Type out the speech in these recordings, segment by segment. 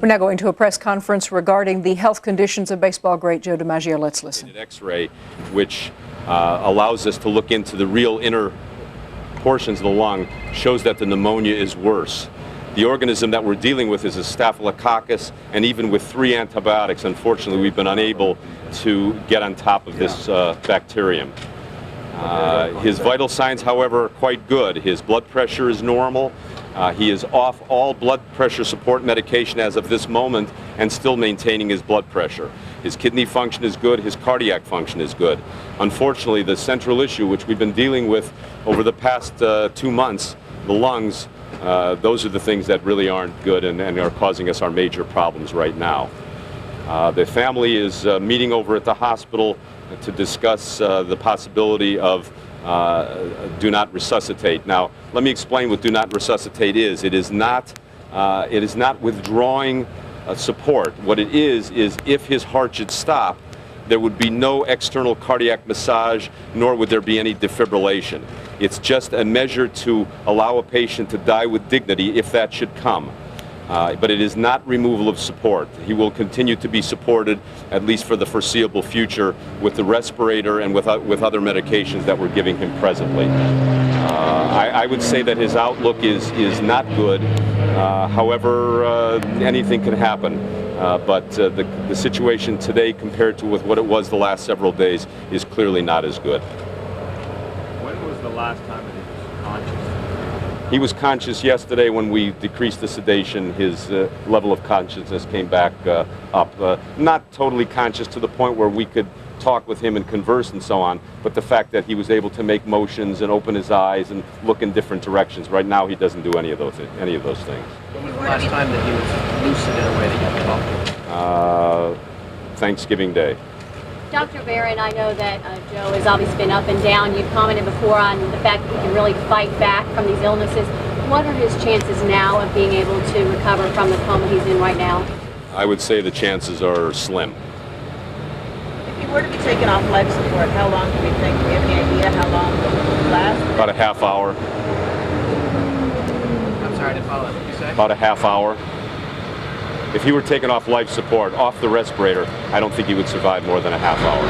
We're now going to a press conference regarding the health conditions of baseball great Joe DiMaggio. Let's listen. X-ray, which allows us to look into the real inner portions of the lung, shows that the pneumonia is worse. The organism that we're dealing with is a staphylococcus, and even with 3 antibiotics, unfortunately, we've been unable to get on top of this bacterium. His vital signs, however, are quite good. His blood pressure is normal. He is off all blood pressure support medication as of this moment and still maintaining his blood pressure. His kidney function is good. His cardiac function is good. Unfortunately, the central issue, which we've been dealing with over the past 2 months, the lungs, those are the things that really aren't good and are causing us our major problems right now. The family is meeting over at the hospital to discuss the possibility of do not resuscitate. Now, let me explain what do not resuscitate is. It is not withdrawing support. What it is if his heart should stop, there would be no external cardiac massage, nor would there be any defibrillation. It's just a measure to allow a patient to die with dignity if that should come. But it is not removal of support. He will continue to be supported, at least for the foreseeable future, with the respirator and with other medications that we're giving him presently. I would say that his outlook is not good. However, anything can happen. But the situation today compared to with what it was the last several days is clearly not as good. When was the last time that he was conscious? He was conscious yesterday when we decreased the sedation. His level of consciousness came back up. Not totally conscious to the point where we could talk with him and converse and so on, but the fact that he was able to make motions and open his eyes and look in different directions. Right now he doesn't do any of those things. When was the last time that he was lucid in a way that you can talk to? Thanksgiving Day. Dr. Barron, I know that Joe has obviously been up and down. You've commented before on the fact that he can really fight back from these illnesses. What are his chances now of being able to recover from the coma he's in right now? I would say the chances are slim. If he were to be taken off life support, how long do we think? Do we have any idea how long it will last? About a half hour. I'm sorry to follow. What did you say? About a half hour. If he were taken off life support, off the respirator, I don't think he would survive more than a half hour.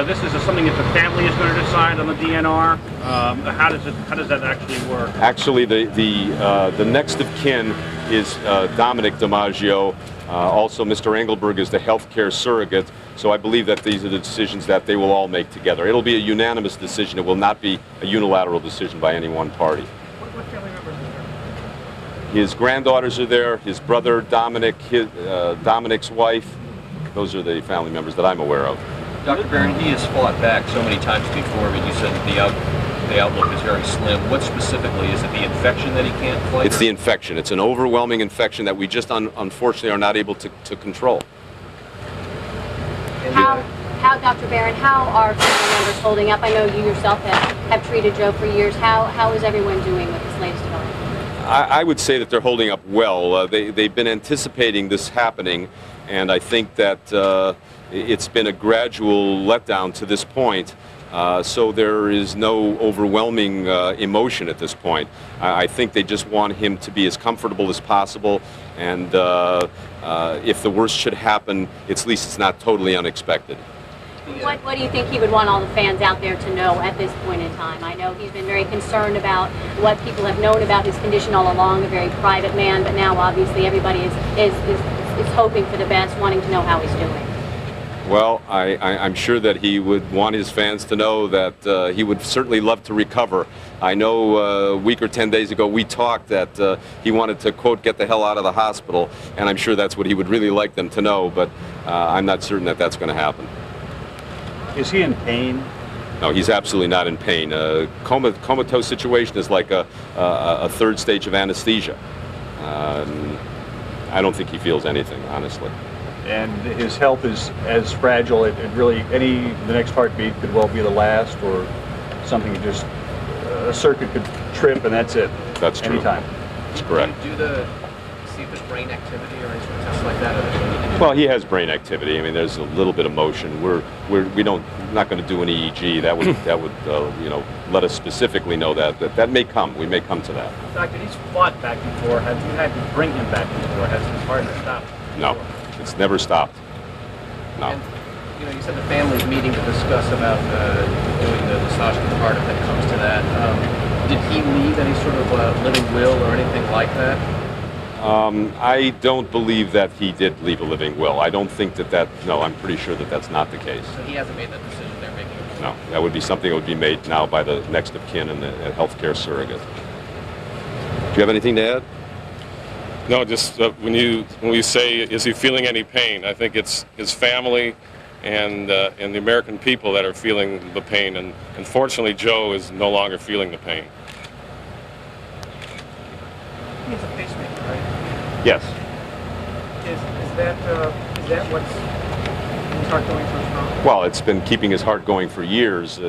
This is something that the family is going to decide on the DNR? How does that actually work? Actually, the next of kin is Dominic DiMaggio. Also, Mr. Engelberg is the healthcare surrogate. So I believe that these are the decisions that they will all make together. It'll be a unanimous decision. It will not be a unilateral decision by any one party. What family members are there? His granddaughters are there, his brother Dominic, Dominic's wife. Those are the family members that I'm aware of. Dr. Barron, he has fought back so many times before, but you said that the outlook is very slim. What specifically? Is it the infection that he can't fight? It's the infection. It's an overwhelming infection that we just unfortunately are not able to control. How, Dr. Barron, how are family members holding up? I know you yourself have treated Joe for years. How is everyone doing with this latest development? I would say that they're holding up well. They've been anticipating this happening, and I think that it's been a gradual letdown to this point. So there is no overwhelming emotion at this point. I think they just want him to be as comfortable as possible, and if the worst should happen, at least it's not totally unexpected. What do you think he would want all the fans out there to know at this point in time? I know he's been very concerned about what people have known about his condition all along, a very private man, but now obviously everybody is hoping for the best, wanting to know how he's doing. Well, I'm sure that he would want his fans to know that he would certainly love to recover. I know a week or 10 days ago we talked that he wanted to, quote, get the hell out of the hospital, and I'm sure that's what he would really like them to know, but I'm not certain that that's going to happen. Is he in pain? No, he's absolutely not in pain. A comatose situation is like a third stage of anesthesia. I don't think he feels anything, honestly. And his health is as fragile. It really, the next heartbeat could well be the last, or something just, a circuit could trip and that's it. That's true. Anytime. That's correct. Do the see if there's brain activity or any sort of tests like that? Or they need to do Well, he has brain activity. I mean, there's a little bit of motion. We're not going to do an EEG. That would let us specifically know that may come. We may come to that. Doctor, he's fought back before. Have you had to bring him back before? Has his heart stopped? No, it's never stopped. No. And, you said the family's meeting to discuss about doing the massage part if it comes to that. Did he leave any sort of living will or anything like that? I don't believe that he did leave a living will. I don't think no, I'm pretty sure that that's not the case. So he hasn't made that decision they're making? No, that would be something that would be made now by the next of kin and the healthcare surrogate. Do you have anything to add? No, just when we say, is he feeling any pain? I think it's his family and the American people that are feeling the pain. And unfortunately, Joe is no longer feeling the pain. He's a pacemaker, right? Yes. Is that what's his heart going so strong? Well, it's been keeping his heart going for years.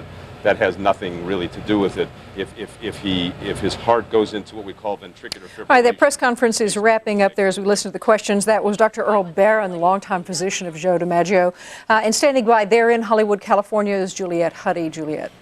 That has nothing really to do with it. If his heart goes into what we call ventricular fibrillation. All right, that press conference is wrapping up there as we listen to the questions. That was Dr. Earl Barron, the longtime physician of Joe DiMaggio. And standing by there in Hollywood, California is Juliette Huddy. Juliette.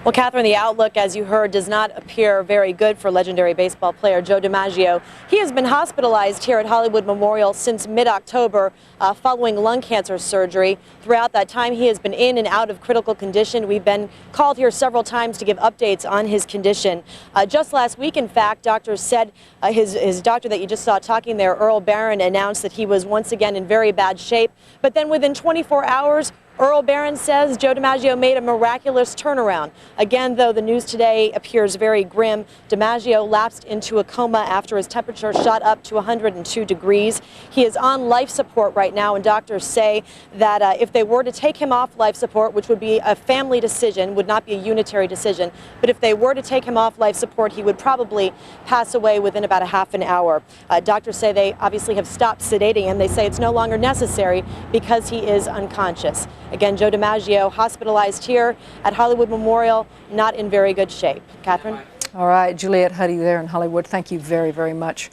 Well, Catherine, the outlook, as you heard, does not appear very good for legendary baseball player Joe DiMaggio. He has been hospitalized here at Hollywood Memorial since mid-October following lung cancer surgery. Throughout that time, he has been in and out of critical condition. We've been called here several times to give updates on his condition. Just last week, in fact, doctors said his doctor that you just saw talking there, Earl Barron, announced that he was once again in very bad shape. But then within 24 hours, Earl Barron says Joe DiMaggio made a miraculous turnaround. Again, though, the news today appears very grim. DiMaggio lapsed into a coma after his temperature shot up to 102 degrees. He is on life support right now, and doctors say that if they were to take him off life support, which would be a family decision, would not be a unitary decision, but if they were to take him off life support, he would probably pass away within about a half an hour. Doctors say they obviously have stopped sedating him. They say it's no longer necessary because he is unconscious. Again, Joe DiMaggio hospitalized here at Hollywood Memorial, not in very good shape. Catherine? All right, Juliette Huddy there in Hollywood. Thank you very, very much.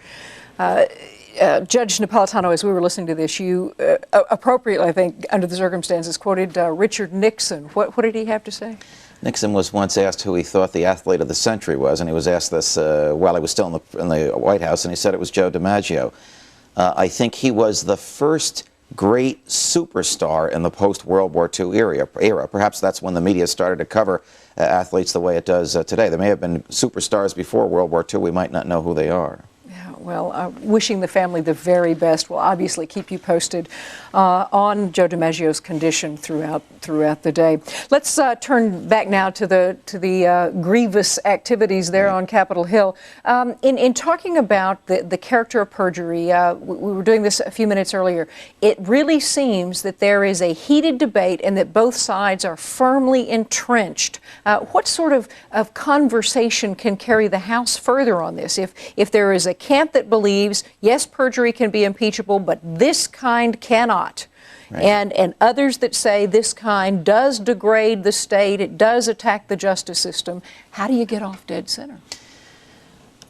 Judge Napolitano, as we were listening to this, you appropriately, I think, under the circumstances, quoted Richard Nixon. What did he have to say? Nixon was once asked who he thought the athlete of the century was, and he was asked this while he was still in the White House, and he said it was Joe DiMaggio. I think he was the first great superstar in the post-World War II era. Perhaps that's when the media started to cover athletes the way it does today. There may have been superstars before World War II. We might not know who they are. Well, wishing the family the very best. We'll obviously keep you posted on Joe DiMaggio's condition throughout the day. Let's turn back now to the grievous activities there on Capitol Hill. In talking about the character of perjury, we were doing this a few minutes earlier. It really seems that there is a heated debate and that both sides are firmly entrenched. What sort of conversation can carry the House further on this? If there is a camp that believes, yes, perjury can be impeachable, but this kind cannot. Right. And others that say this kind does degrade the state, it does attack the justice system. How do you get off dead center?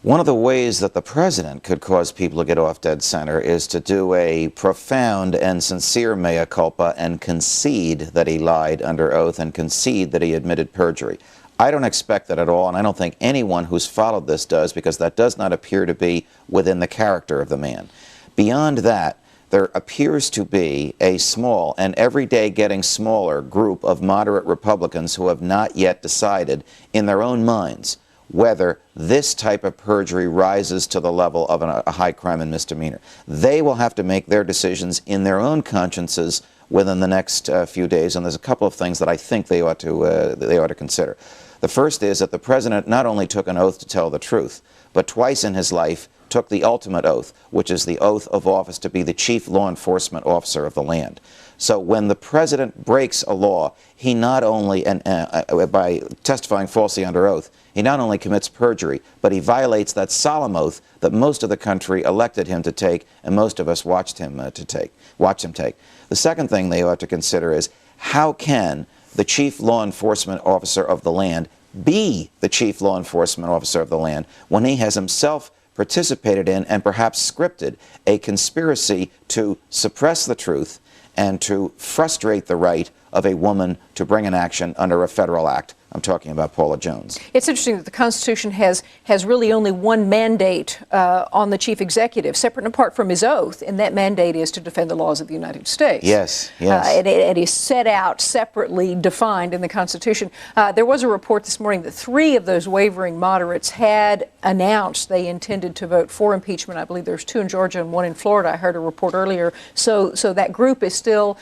One of the ways that the president could cause people to get off dead center is to do a profound and sincere mea culpa and concede that he lied under oath and concede that he admitted perjury. I don't expect that at all, and I don't think anyone who's followed this does, because that does not appear to be within the character of the man. Beyond that, there appears to be a small, and every day getting smaller, group of moderate Republicans who have not yet decided in their own minds whether this type of perjury rises to the level of a high crime and misdemeanor. They will have to make their decisions in their own consciences within the next few days, and there's a couple of things that I think they ought to consider. The first is that the president not only took an oath to tell the truth, but twice in his life took the ultimate oath, which is the oath of office to be the chief law enforcement officer of the land. So when the president breaks a law, he not only, by testifying falsely under oath, he not only commits perjury, but he violates that solemn oath that most of the country elected him to take, and most of us watched him take. The second thing they ought to consider is, how can the chief law enforcement officer of the land be the chief law enforcement officer of the land when he has himself participated in and perhaps scripted a conspiracy to suppress the truth and to frustrate the right of a woman to bring an action under a federal act. I'm talking about Paula Jones. It's interesting that the Constitution has really only one mandate on the chief executive, separate and apart from his oath, and that mandate is to defend the laws of the United States. Yes, yes. It is set out separately defined in the Constitution. There was a report this morning that 3 of those wavering moderates had announced they intended to vote for impeachment. I believe there's 2 in Georgia and 1 in Florida. I heard a report earlier. So that group is still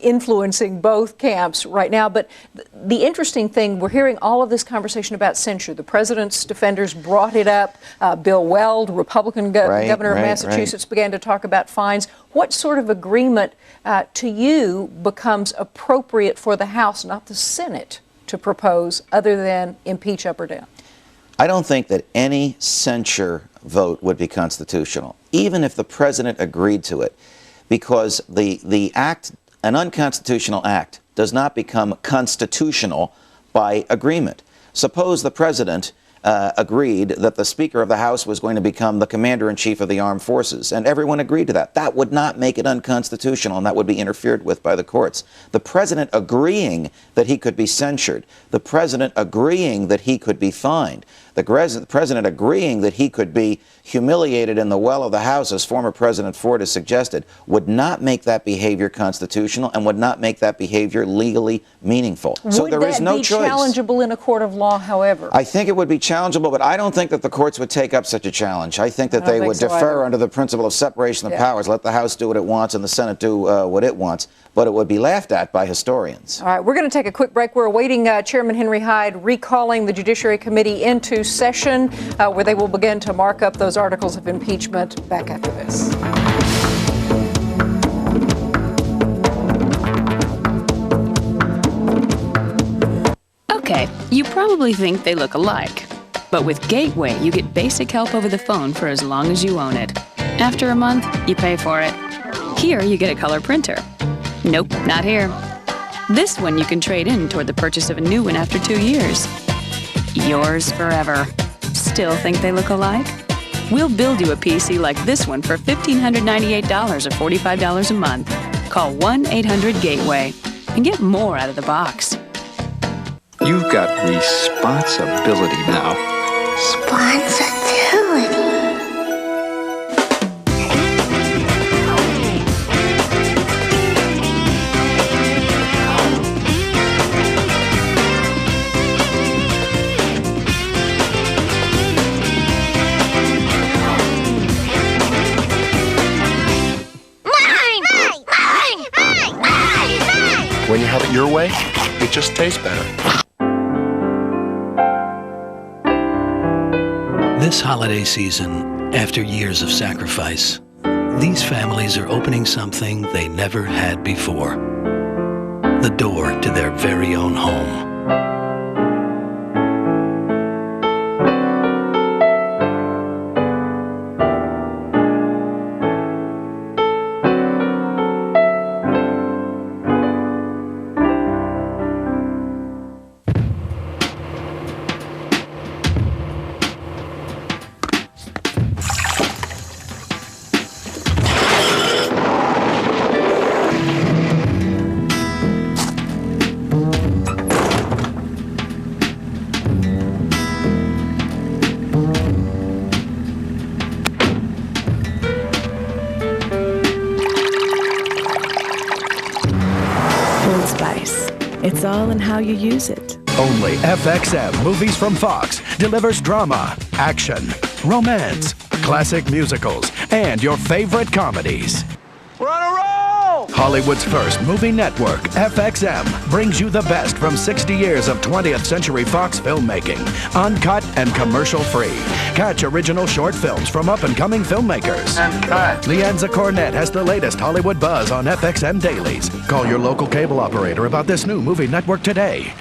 influencing both camps right now. But the interesting thing, we're hearing all of this conversation about censure. The president's defenders brought it up. Bill Weld, Republican governor of Massachusetts, began to talk about fines. What sort of agreement to you becomes appropriate for the House, not the Senate, to propose other than impeach up or down? I don't think that any censure vote would be constitutional, even if the president agreed to it, because the act, an unconstitutional act, does not become constitutional by agreement. Suppose the president agreed that the Speaker of the House was going to become the Commander-in-Chief of the Armed Forces, and everyone agreed to that. That would not make it unconstitutional, and that would be interfered with by the courts. The president agreeing that he could be censured, the president agreeing that he could be fined, the president agreeing that he could be humiliated in the well of the House, as former President Ford has suggested, would not make that behavior constitutional and would not make that behavior legally meaningful. So there is no choice. Would that be challengeable in a court of law, however? I think it would be challengeable, but I don't think that the courts would take up such a challenge. I think that they would defer under the principle of separation of powers, let the House do what it wants and the Senate do what it wants, but it would be laughed at by historians. All right, we're going to take a quick break. We're awaiting Chairman Henry Hyde recalling the Judiciary Committee into session, where they will begin to mark up those articles of impeachment. Back after this. Okay, you probably think they look alike. But with Gateway, you get basic help over the phone for as long as you own it. After a month, you pay for it. Here, you get a color printer. Nope, not here. This one you can trade in toward the purchase of a new one after 2 years. Yours forever. Still think they look alike? We'll build you a PC like this one for $1,598 or $45 a month. Call 1-800-GATEWAY and get more out of the box. You've got responsibility now. Responsibility. When you have it your way, it just tastes better. This holiday season, after years of sacrifice, these families are opening something they never had before. The door to their very own home. It's all in how you use it. Only FXM Movies from Fox delivers drama, action, romance, classic musicals, and your favorite comedies. We're on a roll! Hollywood's first movie network, FXM, brings you the best from 60 years of 20th Century Fox filmmaking, uncut and commercial-free. Catch original short films from up-and-coming filmmakers. And cut. Leanza Cornett has the latest Hollywood buzz on FXM Dailies. Call your local cable operator about this new movie network today.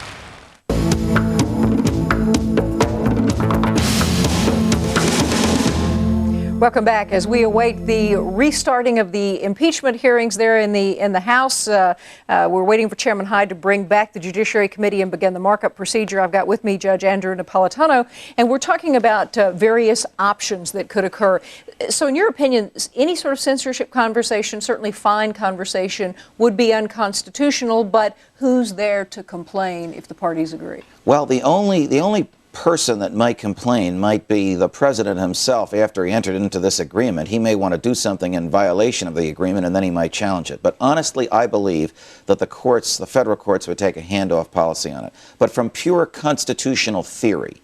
Welcome back. As we await the restarting of the impeachment hearings there in the House, we're waiting for Chairman Hyde to bring back the Judiciary Committee and begin the markup procedure. I've got with me Judge Andrew Napolitano, and we're talking about various options that could occur. So in your opinion, any sort of censorship conversation, certainly fine conversation, would be unconstitutional, but who's there to complain if the parties agree? Well, the only person that might complain might be the president himself after he entered into this agreement. He may want to do something in violation of the agreement, and then he might challenge it. But honestly, I believe that the courts, the federal courts, would take a handoff policy on it. But from pure constitutional theory,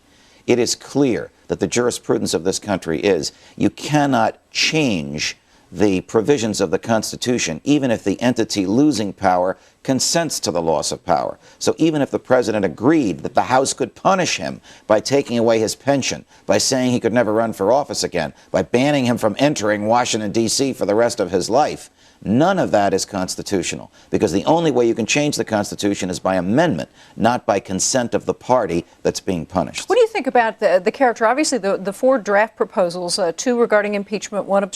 it is clear that the jurisprudence of this country is you cannot change the provisions of the Constitution, even if the entity losing power consents to the loss of power. So even if the president agreed that the House could punish him by taking away his pension, by saying he could never run for office again, by banning him from entering Washington, D.C. for the rest of his life, none of that is constitutional, because the only way you can change the Constitution is by amendment, not by consent of the party that's being punished. What do you think about the character? Obviously, the four draft proposals, two regarding impeachment, one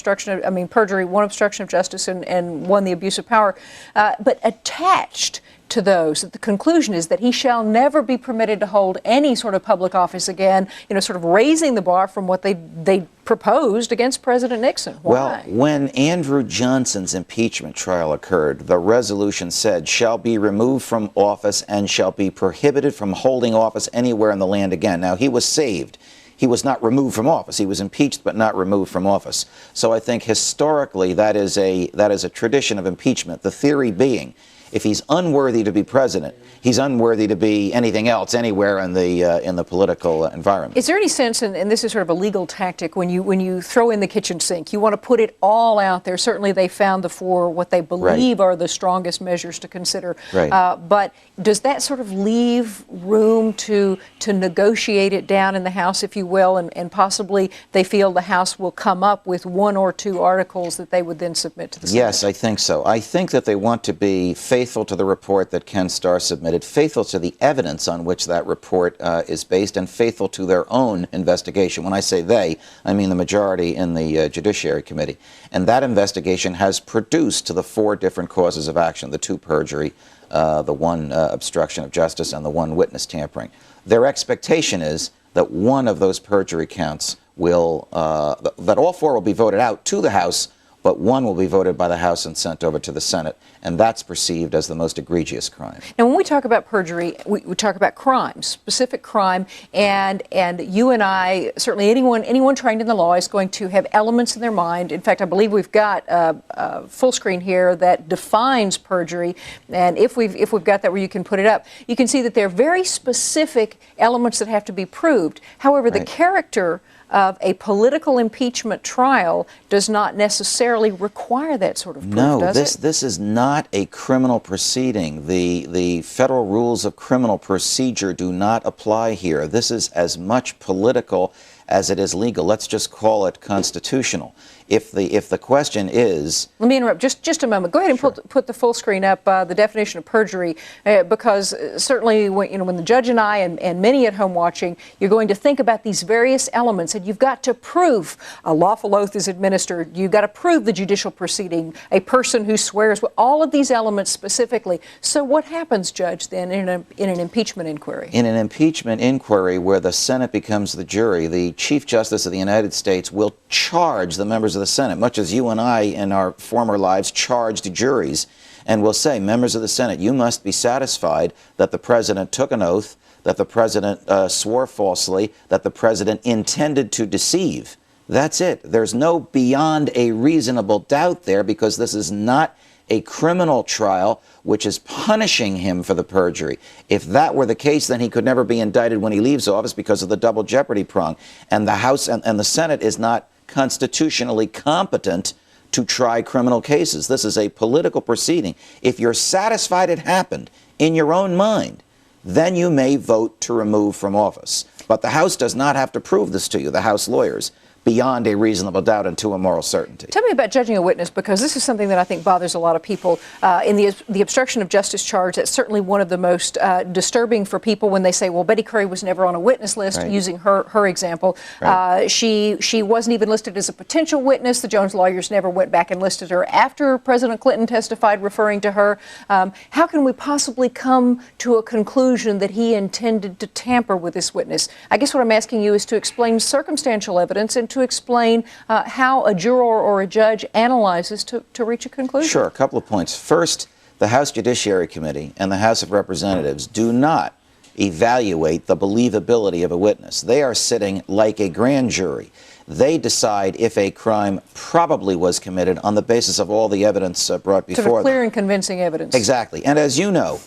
perjury, one obstruction of justice, and one the abuse of power, but attached to those, the conclusion is that he shall never be permitted to hold any sort of public office again, sort of raising the bar from what they proposed against President Nixon. Why? Well, when Andrew Johnson's impeachment trial occurred, the resolution said, shall be removed from office and shall be prohibited from holding office anywhere in the land again. Now, he was saved. He was not removed from office. He was impeached but not removed from office. So I think historically that is a tradition of impeachment, the theory being, if he's unworthy to be president, he's unworthy to be anything else anywhere in the political environment. Is there any sense, and this is sort of a legal tactic, when you throw in the kitchen sink, you want to put it all out there? Certainly they found the four what they believe are the strongest measures to consider. Right. But does that sort of leave room to negotiate it down in the House, if you will, and possibly they feel the House will come up with one or two articles that they would then submit to the Senate? Yes, I think so. I think that they want to be faithful to the report that Ken Starr submitted, faithful to the evidence on which that report is based, and faithful to their own investigation. When I say they, I mean the majority in the Judiciary Committee. And that investigation has produced the four different causes of action, the two perjury, the one obstruction of justice, and the one witness tampering. Their expectation is that one of those perjury counts will, that all four will be voted out to the House, but one will be voted by the House and sent over to the Senate, and that's perceived as the most egregious crime. Now, when we talk about perjury, we talk about crime, specific crime, and you and I, certainly anyone trained in the law is going to have elements in their mind. In fact, I believe we've got a full screen here that defines perjury, and if we've got that where you can put it up, you can see that there are very specific elements that have to be proved. However, the character of a political impeachment trial does not necessarily require that sort of proof, does it? This is not a criminal proceeding. The federal rules of criminal procedure do not apply here. This is as much political as it is legal. Let's just call it constitutional. If the question is... Let me interrupt just a moment. Go ahead and put the full screen up, the definition of perjury, because certainly when the judge and I and many at home watching, you're going to think about these various elements, and you've got to prove a lawful oath is administered. You've got to prove the judicial proceeding, a person who swears, all of these elements specifically. So what happens, Judge, then in an impeachment inquiry? In an impeachment inquiry where the Senate becomes the jury, the Chief Justice of the United States will charge the members of the Senate, much as you and I in our former lives charged juries, and will say, members of the Senate, you must be satisfied that the president took an oath, that the president swore falsely, that the president intended to deceive. That's it. There's no beyond a reasonable doubt there, because this is not a criminal trial which is punishing him for the perjury. If that were the case, then he could never be indicted when he leaves office because of the double jeopardy prong. And the House and the Senate is not constitutionally competent to try criminal cases. This is a political proceeding. If you're satisfied it happened in your own mind, then you may vote to remove from office. But the House does not have to prove this to you, the House lawyers, beyond a reasonable doubt and to a moral certainty. Tell me about judging a witness, because this is something that I think bothers a lot of people. In the obstruction of justice charge, that's certainly one of the most disturbing for people when they say, well, Betty Curry was never on a witness list, Right. using her example. Right. She wasn't even listed as a potential witness. The Jones lawyers never went back and listed her after President Clinton testified, referring to her. How can we possibly come to a conclusion that he intended to tamper with this witness? I guess what I'm asking you is to explain circumstantial evidence and to explain how a juror or a judge analyzes to reach a conclusion. Sure, a couple of points. First, the House Judiciary Committee and the House of Representatives do not evaluate the believability of a witness. They are sitting like a grand jury. They decide if a crime probably was committed on the basis of all the evidence brought before them. Sort of clear and convincing evidence. Exactly. And as you know,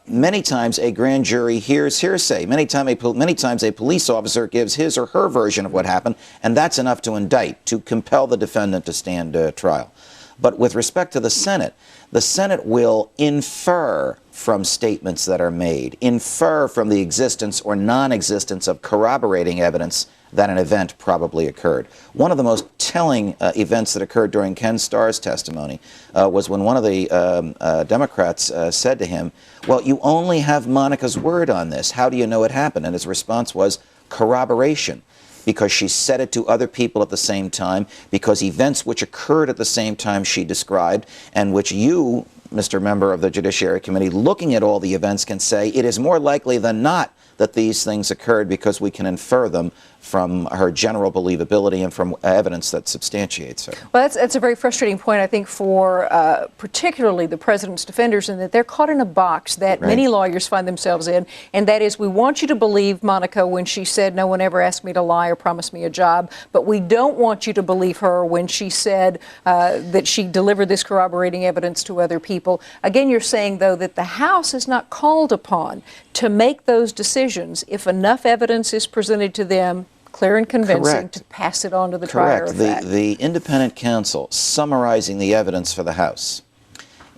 many times a grand jury hears hearsay. Many times a police officer gives his or her version of what happened, and that's enough to indict, to compel the defendant to stand trial. But with respect to the Senate will infer from statements that are made, infer from the existence or non-existence of corroborating evidence that an event probably occurred. One of the most telling events that occurred during Ken Starr's testimony was when one of the Democrats said to him, well, you only have Monica's word on this. How do you know it happened? And his response was corroboration, because she said it to other people at the same time, because events which occurred at the same time she described, and which you, Mr. Member of the Judiciary Committee, looking at all the events, can say it is more likely than not that these things occurred, because we can infer them from her general believability and from evidence that substantiates her. Well, that's a very frustrating point, I think, for particularly the president's defenders, in that they're caught in a box that Right. many lawyers find themselves in, and that is, we want you to believe Monica when she said no one ever asked me to lie or promised me a job, but we don't want you to believe her when she said that she delivered this corroborating evidence to other people. Again, you're saying, though, that the House is not called upon to make those decisions if enough evidence is presented to them, clear and convincing, Correct. to pass it on to the trier Correct. of fact. The independent counsel summarizing the evidence for the House,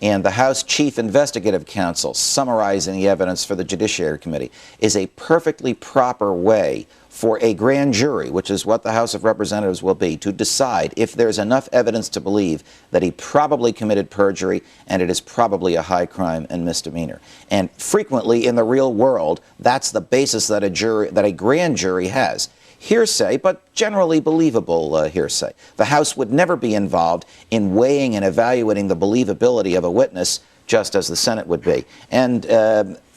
and the House Chief Investigative Counsel summarizing the evidence for the Judiciary Committee, is a perfectly proper way for a grand jury, which is what the House of Representatives will be, to decide if there's enough evidence to believe that he probably committed perjury and it is probably a high crime and misdemeanor. And frequently in the real world, that's the basis that a grand jury has. Hearsay, but generally believable hearsay. The House would never be involved in weighing and evaluating the believability of a witness, just as the Senate would be. And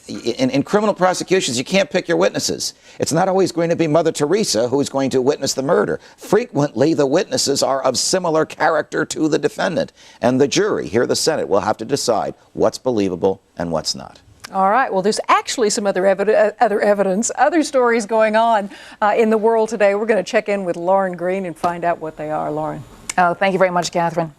in criminal prosecutions, you can't pick your witnesses. It's not always going to be Mother Teresa who's going to witness the murder. Frequently, the witnesses are of similar character to the defendant. And the jury, here the Senate, will have to decide what's believable and what's not. All right. Well, there's actually some other evidence, other stories going on in the world today. We're going to check in with Lauren Green and find out what they are. Lauren. Oh, thank you very much, Catherine.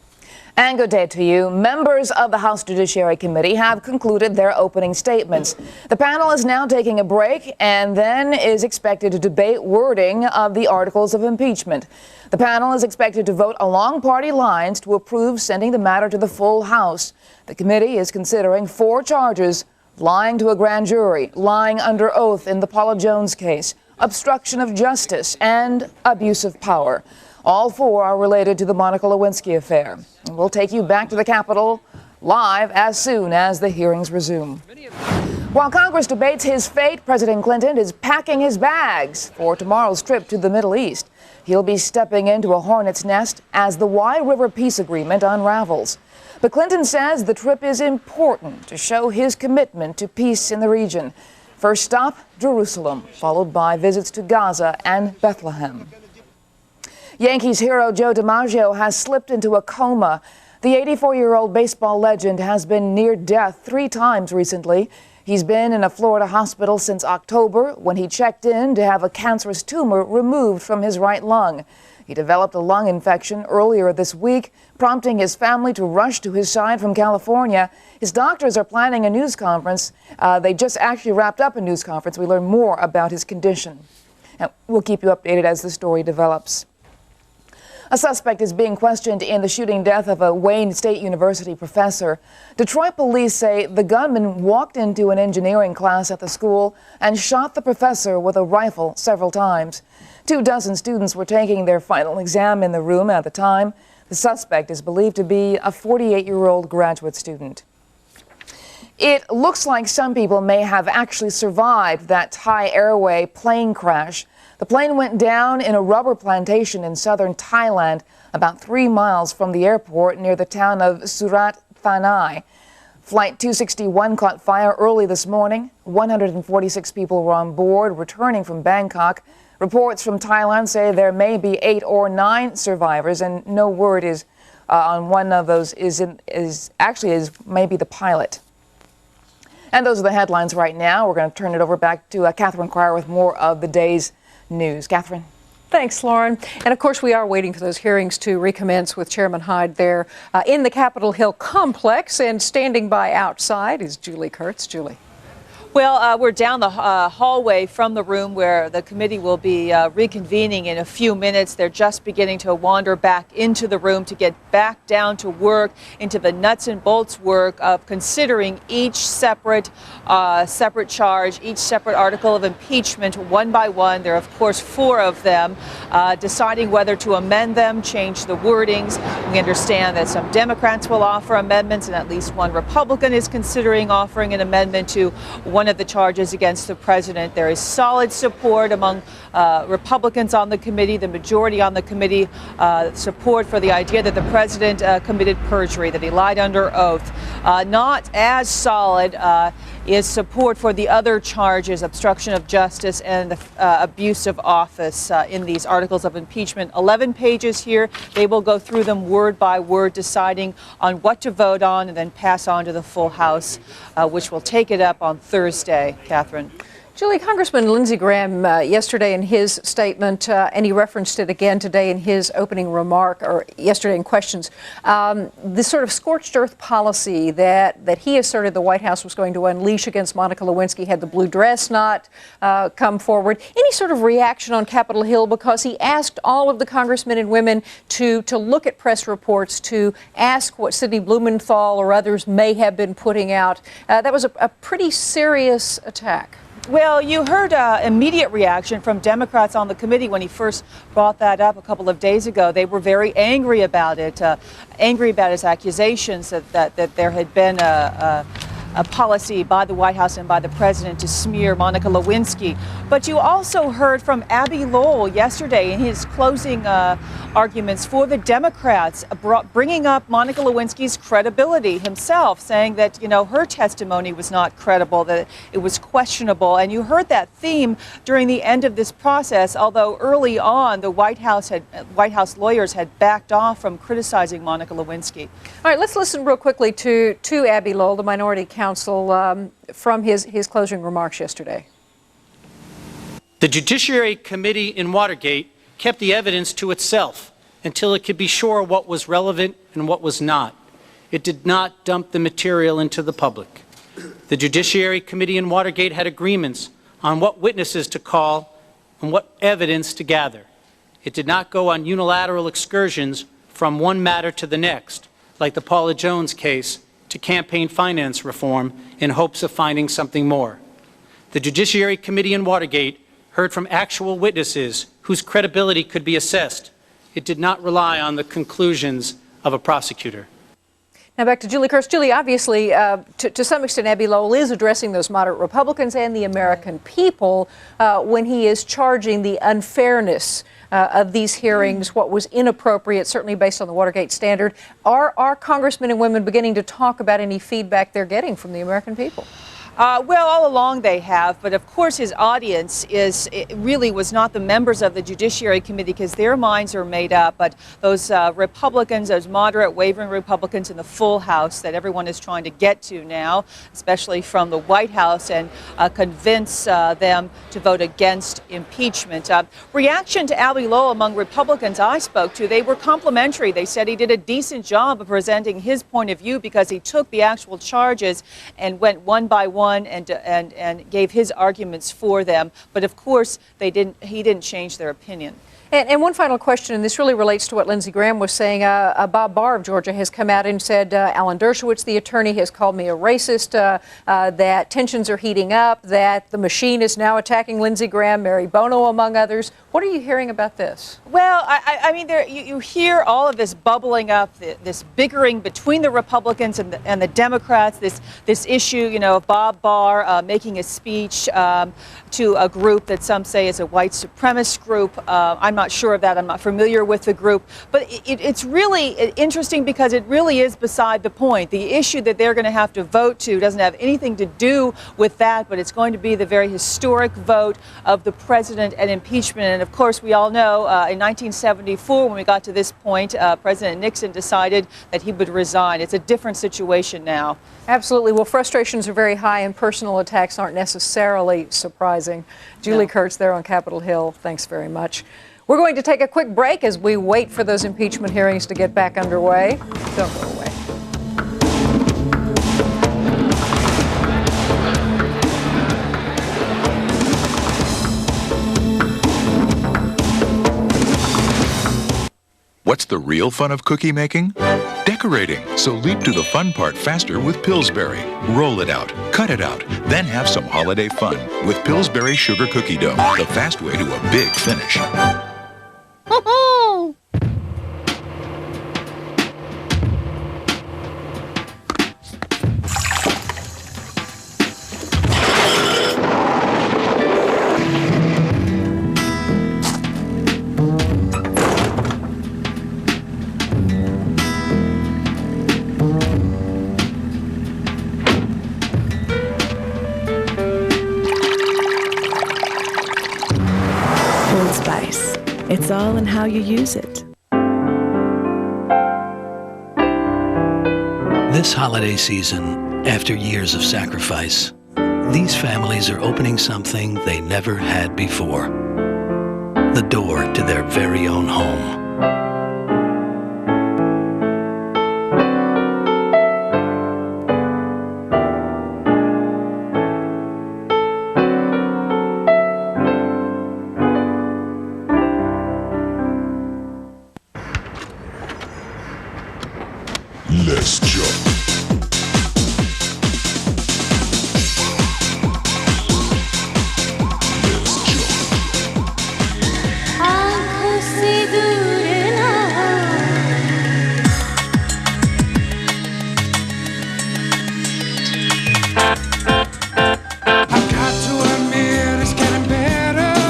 And good day to you. Members of the House Judiciary Committee have concluded their opening statements. The panel is now taking a break and then is expected to debate wording of the articles of impeachment. The panel is expected to vote along party lines to approve sending the matter to the full House. The committee is considering 4 charges: lying to a grand jury, lying under oath in the Paula Jones case, obstruction of justice, and abuse of power. All 4 are related to the Monica Lewinsky affair. And we'll take you back to the Capitol live as soon as the hearings resume. While Congress debates his fate, President Clinton is packing his bags for tomorrow's trip to the Middle East. He'll be stepping into a hornet's nest as the Wye River peace agreement unravels. But Clinton says the trip is important to show his commitment to peace in the region. First stop, Jerusalem, followed by visits to Gaza and Bethlehem. Yankees hero Joe DiMaggio has slipped into a coma. The 84-year-old baseball legend has been near death 3 times recently. He's been in a Florida hospital since October when he checked in to have a cancerous tumor removed from his right lung. He developed a lung infection earlier this week, prompting his family to rush to his side from California. His doctors are planning a news conference. They just actually wrapped up a news conference. We learn more about his condition. Now, we'll keep you updated as the story develops. A suspect is being questioned in the shooting death of a Wayne State University professor. Detroit police say the gunman walked into an engineering class at the school and shot the professor with a rifle several times. 24 students were taking their final exam in the room at the time. The suspect is believed to be a 48-year-old graduate student. It looks like some people may have actually survived that Thai Airway plane crash. The plane went down in a rubber plantation in southern Thailand, about 3 miles from the airport near the town of Surat Thani. Flight 261 caught fire early this morning. 146 people were on board, returning from Bangkok. Reports from Thailand say there may be 8 or 9 survivors, and no word is on one of those is maybe the pilot. And those are the headlines right now. We're going to turn it over back to Catherine Cryer with more of the day's news. Catherine. Thanks, Lauren. And of course, we are waiting for those hearings to recommence with Chairman Hyde there in the Capitol Hill complex. And standing by outside is Julie Kurtz. Julie. Well, we're down the hallway from the room where the committee will be reconvening in a few minutes. They're just beginning to wander back into the room to get back down to work, into the nuts and bolts work of considering each separate charge, each separate article of impeachment one by one. There are, of course, 4 of them, deciding whether to amend them, change the wordings. We understand that some Democrats will offer amendments, and at least one Republican is considering offering an amendment to one of the charges against the president. There is solid support among Republicans on the committee, the majority on the committee, support for the idea that the president committed perjury, that he lied under oath. Not as solid is support for the other charges, obstruction of justice and the abuse of office in these articles of impeachment. 11 pages here. They will go through them word by word, deciding on what to vote on and then pass on to the full House, which will take it up on Thursday. Catherine. Julie, Congressman Lindsey Graham yesterday in his statement, and he referenced it again today in his opening remark, or yesterday in questions, this sort of scorched earth policy that he asserted the White House was going to unleash against Monica Lewinsky had the blue dress not come forward. Any sort of reaction on Capitol Hill, because he asked all of the congressmen and women to look at press reports, to ask what Sidney Blumenthal or others may have been putting out. That was a pretty serious attack. Well, you heard immediate reaction from Democrats on the committee when he first brought that up a couple of days ago. They were very angry about it, angry about his accusations that there had been a policy by the White House and by the president to smear Monica Lewinsky. But you also heard from Abby Lowell yesterday in his closing arguments for the Democrats, bringing up Monica Lewinsky's credibility himself, saying that, you know, her testimony was not credible, that it was questionable. And you heard that theme during the end of this process, although early on the White House lawyers had backed off from criticizing Monica Lewinsky. All right, let's listen real quickly to Abby Lowell, the minority counsel, from his closing remarks yesterday. The Judiciary Committee in Watergate kept the evidence to itself until it could be sure what was relevant and what was not. It did not dump the material into the public. The Judiciary Committee in Watergate had agreements on what witnesses to call and what evidence to gather. It did not go on unilateral excursions from one matter to the next, like the Paula Jones case, to campaign finance reform in hopes of finding something more. The Judiciary Committee in Watergate heard from actual witnesses whose credibility could be assessed. It did not rely on the conclusions of a prosecutor. Now back to Julie Kurtz. Julie, obviously, to some extent, Abby Lowell is addressing those moderate Republicans and the American people when he is charging the unfairness of these hearings, what was inappropriate, certainly based on the Watergate standard. Are congressmen and women beginning to talk about any feedback they're getting from the American people? Well, all along they have, but of course his audience really was not the members of the Judiciary Committee, because their minds are made up, but those Republicans, those moderate wavering Republicans in the full House that everyone is trying to get to now, especially from the White House, and convince them to vote against impeachment. Reaction to Abby Lowell among Republicans I spoke to, they were complimentary. They said he did a decent job of presenting his point of view because he took the actual charges and went one by one one and gave his arguments for them. But of course, he didn't change their opinion. And one final question, and this really relates to what Lindsey Graham was saying. Bob Barr of Georgia has come out and said, Alan Dershowitz, the attorney, has called me a racist, that tensions are heating up, that the machine is now attacking Lindsey Graham, Mary Bono, among others. What are you hearing about this? Well, I mean, you hear all of this bubbling up, this bickering between the Republicans and the Democrats, this issue, you know, of Bob Barr making a speech to a group that some say is a white supremacist group. I'm not sure of that. I'm not familiar with the group. But it's really interesting because it really is beside the point. The issue that they're going to have to vote to doesn't have anything to do with that, but it's going to be the very historic vote of the president and impeachment. And of course, we all know in 1974, when we got to this point, President Nixon decided that he would resign. It's a different situation now. Absolutely. Well, frustrations are very high, and personal attacks aren't necessarily surprising. Julie Kurtz there on Capitol Hill, thanks very much. We're going to take a quick break as we wait for those impeachment hearings to get back underway. Don't go away. What's the real fun of cookie making? Decorating. So leap to the fun part faster with Pillsbury. Roll it out, cut it out, then have some holiday fun with Pillsbury Sugar Cookie Dough, the fast way to a big finish. It's all in how you use it. This holiday season, after years of sacrifice, these families are opening something they never had before. The door to their very own home. Let's jump.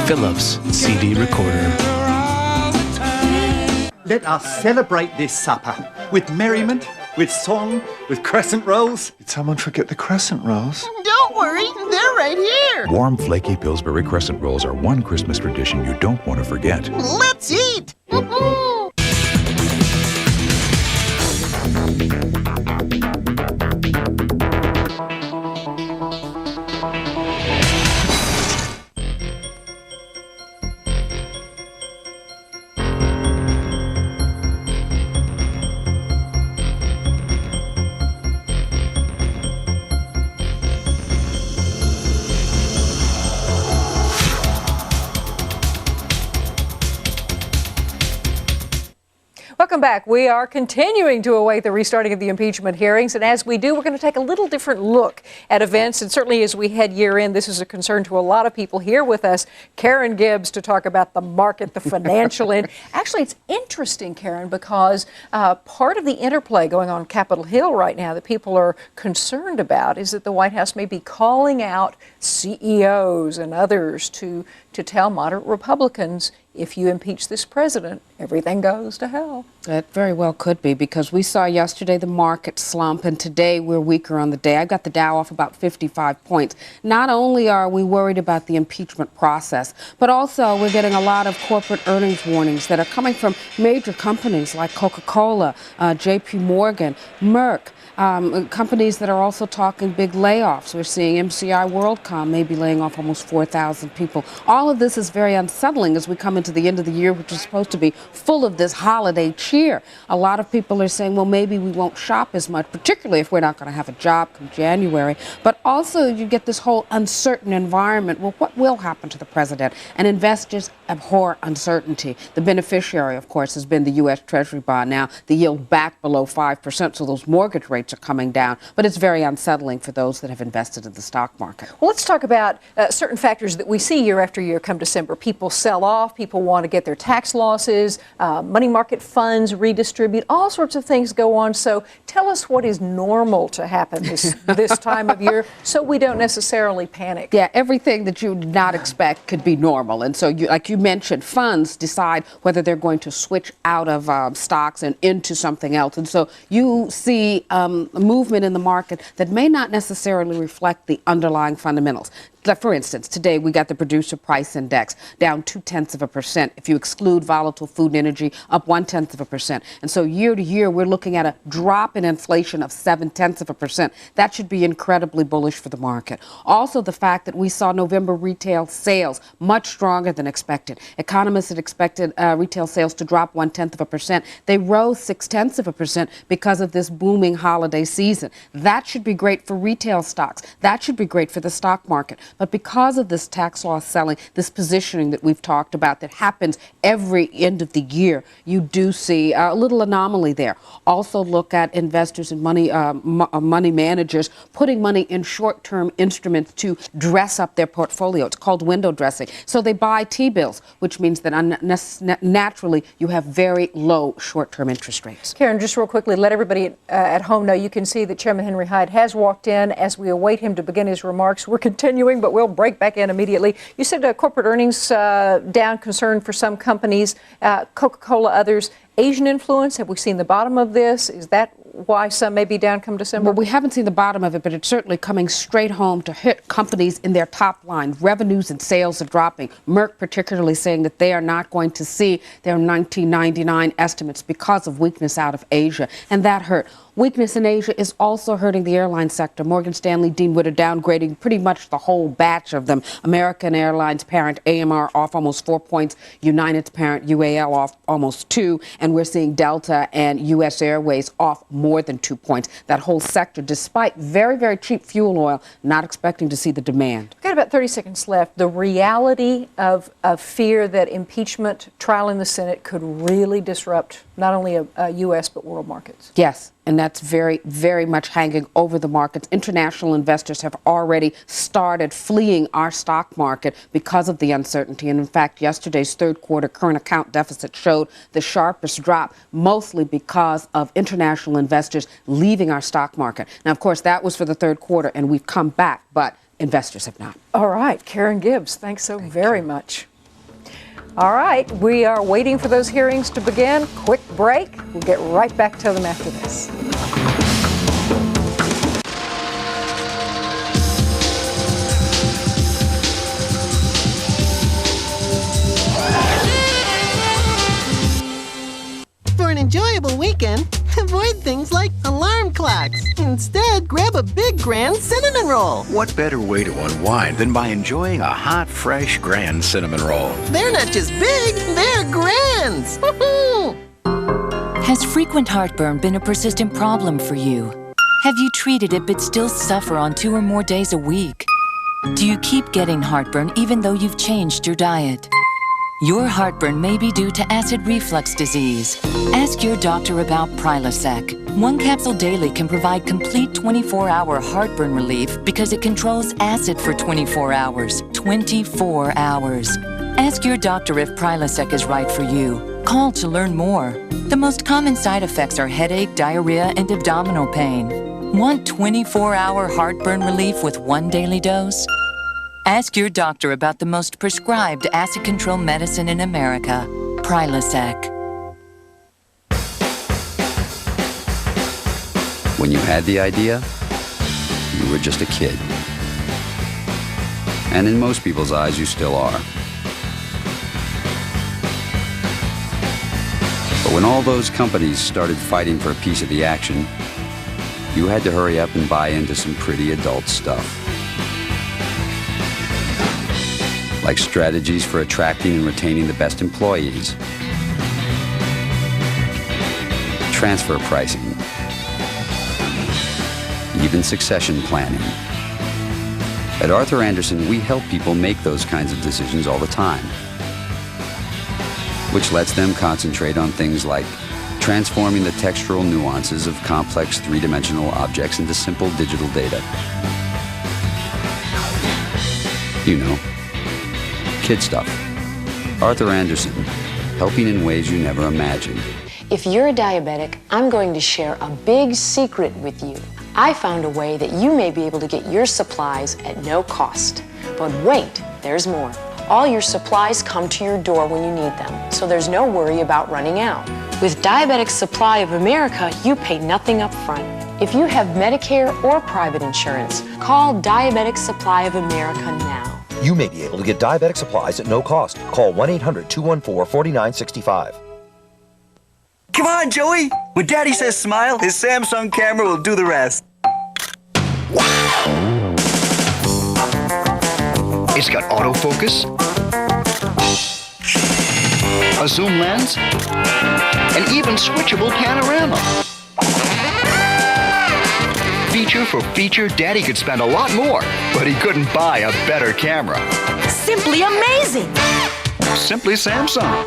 Philips CD recorder. Let us celebrate this supper with merriment, with song, with crescent rolls. Did someone forget the crescent rolls? Don't worry, they're right here. Warm, flaky Pillsbury crescent rolls are one Christmas tradition you don't want to forget. Let's eat. Welcome back. We are continuing to await the restarting of the impeachment hearings, and as we do, we're going to take a little different look at events, and certainly as we head year end, this is a concern to a lot of people. Here with us, Karen Gibbs, to talk about the market, the financial end. Actually, it's interesting, Karen, because part of the interplay going on Capitol Hill right now that people are concerned about is that the White House may be calling out CEOs and others to tell moderate Republicans, if you impeach this president, everything goes to hell. That very well could be, because we saw yesterday the market slump, and today we're weaker on the day. I got the Dow off about 55 points. Not only are we worried about the impeachment process, but also we're getting a lot of corporate earnings warnings that are coming from major companies like Coca-Cola, JP Morgan, Merck. Companies that are also talking big layoffs. We're seeing MCI WorldCom maybe laying off almost 4,000 people. All of this is very unsettling as we come into into the end of the year, which is supposed to be full of this holiday cheer. A lot of people are saying, well, maybe we won't shop as much, particularly if we're not going to have a job come January. But also you get this whole uncertain environment. Well, what will happen to the president? And investors abhor uncertainty. The beneficiary, of course, has been the U.S. Treasury bond. Now, the yield back below 5%, so those mortgage rates are coming down. But it's very unsettling for those that have invested in the stock market. Well, let's talk about certain factors that we see year after year come December. People sell off, people want to get their tax losses, money market funds redistribute, all sorts of things go on. So tell us what is normal to happen this time of year so we don't necessarily panic. Yeah, everything that you did not expect could be normal. And so, like you mentioned, funds decide whether they're going to switch out of stocks and into something else. And so you see a movement in the market that may not necessarily reflect the underlying fundamentals. For instance, today we got the producer price index down 0.2%. If you exclude volatile food and energy, up 0.1%. And so year to year, we're looking at a drop in inflation of 0.7%. That should be incredibly bullish for the market. Also, the fact that we saw November retail sales much stronger than expected. Economists had expected retail sales to drop 0.1%. They rose 0.6% because of this booming holiday season. That should be great for retail stocks. That should be great for the stock market. But because of this tax loss selling, this positioning that we've talked about that happens every end of the year, you do see a little anomaly there. Also look at investors and money managers putting money in short-term instruments to dress up their portfolio. It's called window dressing. So they buy T-bills, which means that naturally you have very low short-term interest rates. Karen, just real quickly, let everybody at home know you can see that Chairman Henry Hyde has walked in as we await him to begin his remarks. We're continuing, but we'll break back in immediately. You said corporate earnings down, concern for some companies, Coca-Cola, others. Asian influence, have we seen the bottom of this? Is that why some may be down come December? Well, we haven't seen the bottom of it, but it's certainly coming straight home to hit companies in their top line. Revenues and sales are dropping. Merck particularly saying that they are not going to see their 1999 estimates because of weakness out of Asia, and that hurt. Weakness in Asia is also hurting the airline sector. Morgan Stanley, Dean Witter downgrading pretty much the whole batch of them. American Airlines parent AMR off almost 4 points. United's parent UAL off almost 2. And we're seeing Delta and U.S. Airways off more than 2 points. That whole sector, despite very, very cheap fuel oil, not expecting to see the demand. We've got about 30 seconds left. The reality of fear that impeachment trial in the Senate could really disrupt not only U.S. but world markets. Yes. And that's very, very much hanging over the markets. International investors have already started fleeing our stock market because of the uncertainty. And in fact, yesterday's third quarter current account deficit showed the sharpest drop, mostly because of international investors leaving our stock market. Now, of course, that was for the third quarter, and we've come back, but investors have not. All right. Karen Gibbs, thanks so very much. All right, we are waiting for those hearings to begin. Quick break. We'll get right back to them after this. For an enjoyable weekend, avoid things like alarm clocks. Instead, grab a big grand cinnamon roll. What better way to unwind than by enjoying a hot, fresh grand cinnamon roll? They're not just big, they're grands. Has frequent heartburn been a persistent problem for you? Have you treated it but still suffer on 2 or more days a week? Do you keep getting heartburn even though you've changed your diet? Your heartburn may be due to acid reflux disease. Ask your doctor about Prilosec. 1 capsule daily can provide complete 24-hour heartburn relief because it controls acid for 24 hours. 24 hours. Ask your doctor if Prilosec is right for you. Call to learn more. The most common side effects are headache, diarrhea, and abdominal pain. Want 24-hour heartburn relief with 1 daily dose? Ask your doctor about the most prescribed acid control medicine in America, Prilosec. When you had the idea, you were just a kid. And in most people's eyes, you still are. But when all those companies started fighting for a piece of the action, you had to hurry up and buy into some pretty adult stuff. like strategies for attracting and retaining the best employees, transfer pricing, even succession planning. At Arthur Andersen, we help people make those kinds of decisions all the time, which lets them concentrate on things like transforming the textural nuances of complex three-dimensional objects into simple digital data. You know, kid stuff. Arthur Andersen, helping in ways you never imagined. If you're a diabetic, I'm going to share a big secret with you. I found a way that you may be able to get your supplies at no cost. But wait, there's more. All your supplies come to your door when you need them, so there's no worry about running out. With Diabetic Supply of America, you pay nothing up front. If you have Medicare or private insurance, call Diabetic Supply of America now. You may be able to get diabetic supplies at no cost. Call 1-800-214-4965. Come on, Joey. When Daddy says smile, his Samsung camera will do the rest. It's got autofocus, a zoom lens, and even switchable panorama. Feature for feature, Daddy could spend a lot more, but he couldn't buy a better camera. Simply amazing! Simply Samsung.